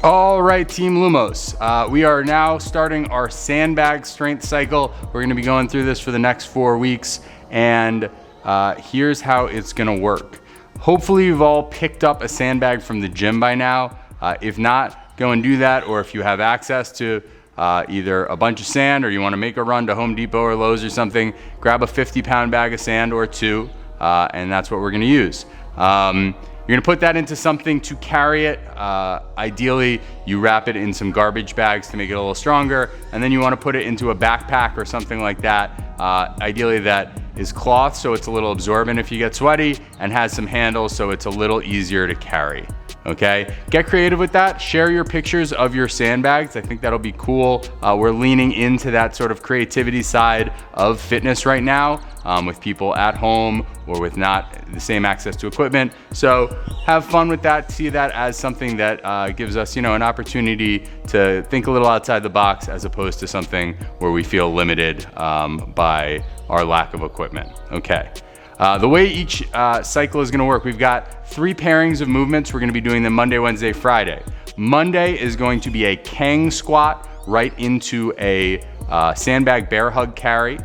All right, Team Lumos, we are now starting our sandbag strength cycle. We're gonna be going through this for the next 4 weeks, and here's how it's gonna work. Hopefully you've all picked up a sandbag from the gym by now. If not, go and do that, or if you have access to either a bunch of sand or you wanna make a run to Home Depot or Lowe's or something, grab a 50-pound bag of sand or two, and that's what we're gonna use. You're gonna put that into something to carry it. Ideally, you wrap it in some garbage bags to make it a little stronger, and then you wanna put it into a backpack or something like that. Ideally, that is cloth, so it's a little absorbent if you get sweaty, and has some handles so it's a little easier to carry. Okay, get creative with that. Share your pictures of your sandbags. I think that'll be cool. We're leaning into that sort of creativity side of fitness right now, with people at home or with not the same access to equipment. So have fun with that. See that as something that gives us, an opportunity to think a little outside the box, as opposed to something where we feel limited by our lack of equipment. Okay. The way each cycle is gonna work, we've got 3 pairings of movements. We're gonna be doing them Monday, Wednesday, Friday. Monday is going to be a Kang squat right into a sandbag bear hug carry.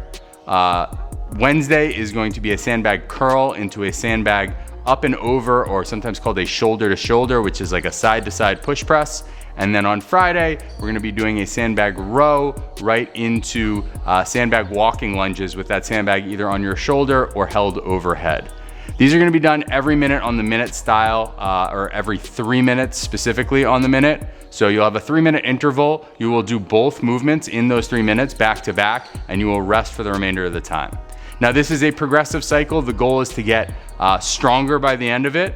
Wednesday is going to be a sandbag curl into a sandbag up and over, or sometimes called a shoulder to shoulder, which is like a side to side push press. And then on Friday, we're gonna be doing a sandbag row right into sandbag walking lunges with that sandbag either on your shoulder or held overhead. These are gonna be done every minute on the minute style, or every 3 minutes specifically on the minute. So you'll have a 3-minute interval. You will do both movements in those 3 minutes back to back, and you will rest for the remainder of the time. Now, this is a progressive cycle. The goal is to get stronger by the end of it.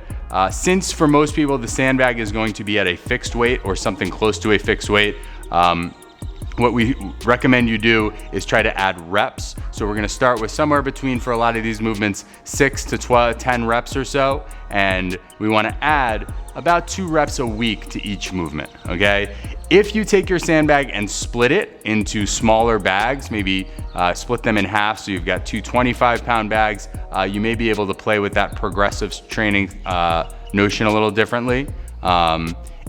Since for most people, the sandbag is going to be at a fixed weight or something close to a fixed weight, what we recommend you do is try to add reps. So we're gonna start with somewhere between, for a lot of these movements, 6 to 10 reps or so. And we wanna add about 2 reps a week to each movement, okay? If you take your sandbag and split it into smaller bags, maybe split them in half so you've got 2 25-pound bags, you may be able to play with that progressive training notion a little differently.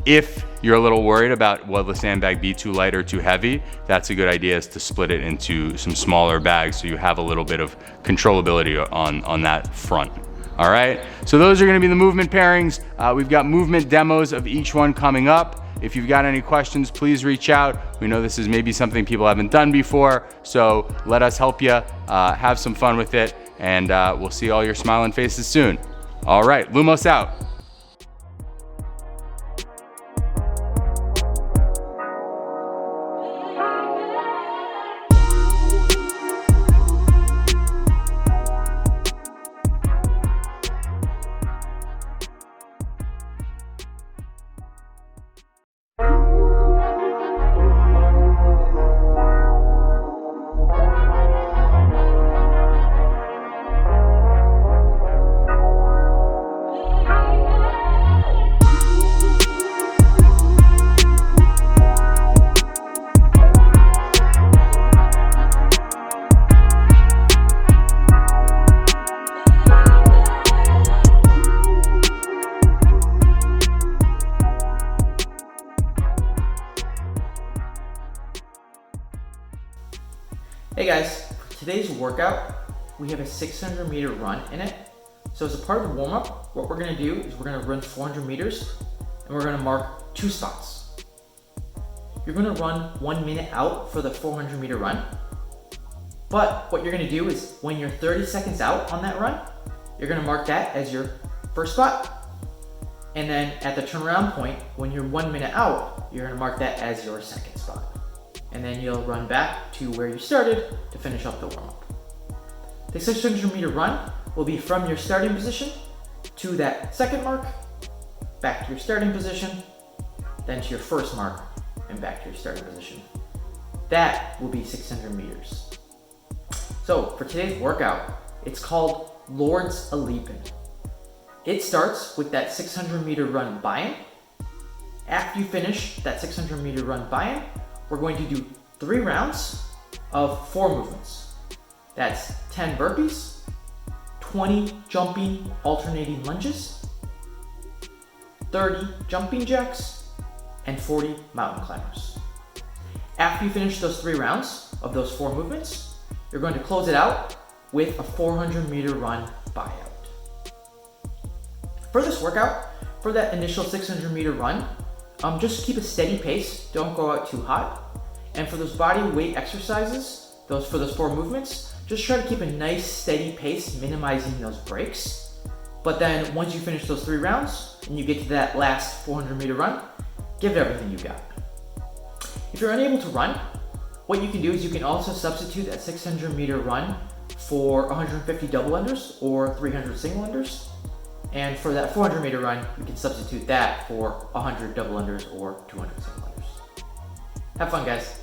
If you're a little worried about, will the sandbag be too light or too heavy, that's a good idea, is to split it into some smaller bags so you have a little bit of controllability on that front. All right, so those are gonna be the movement pairings. We've got movement demos of each one coming up. If you've got any questions, please reach out. We know this is maybe something people haven't done before, so let us help you. Have some fun with it, and we'll see all your smiling faces soon. All right, Lumos out. Hey guys, for today's workout, we have a 600-meter run in it. So as a part of the warm-up, what we're gonna do is we're gonna run 400 meters and we're gonna mark 2 spots. You're gonna run 1 minute out for the 400-meter run. But what you're gonna do is when you're 30 seconds out on that run, you're gonna mark that as your first spot. And then at the turnaround point, when you're 1 minute out, you're gonna mark that as your second spot. And then you'll run back to where you started to finish up the warm-up. The 600-meter run will be from your starting position to that second mark, back to your starting position, then to your first mark, and back to your starting position. That will be 600 meters. So for today's workout, it's called Lord's Aleapin. It starts with that 600-meter run buy-in. After you finish that 600-meter run buy-in, we're going to do 3 rounds of 4 movements. That's 10 burpees, 20 jumping alternating lunges, 30 jumping jacks, and 40 mountain climbers. After you finish those 3 rounds of those 4 movements, you're going to close it out with a 400-meter run buyout. For this workout, for that initial 600-meter run, just keep a steady pace, don't go out too hot. And for those body weight exercises, for those 4 movements, just try to keep a nice steady pace, minimizing those breaks. But then once you finish those 3 rounds and you get to that last 400-meter run, give it everything you got. If you're unable to run, what you can do is you can also substitute that 600-meter run for 150 double unders or 300 single unders. And for that 400-meter run, you can substitute that for 100 double unders or 200 single unders. Have fun, guys.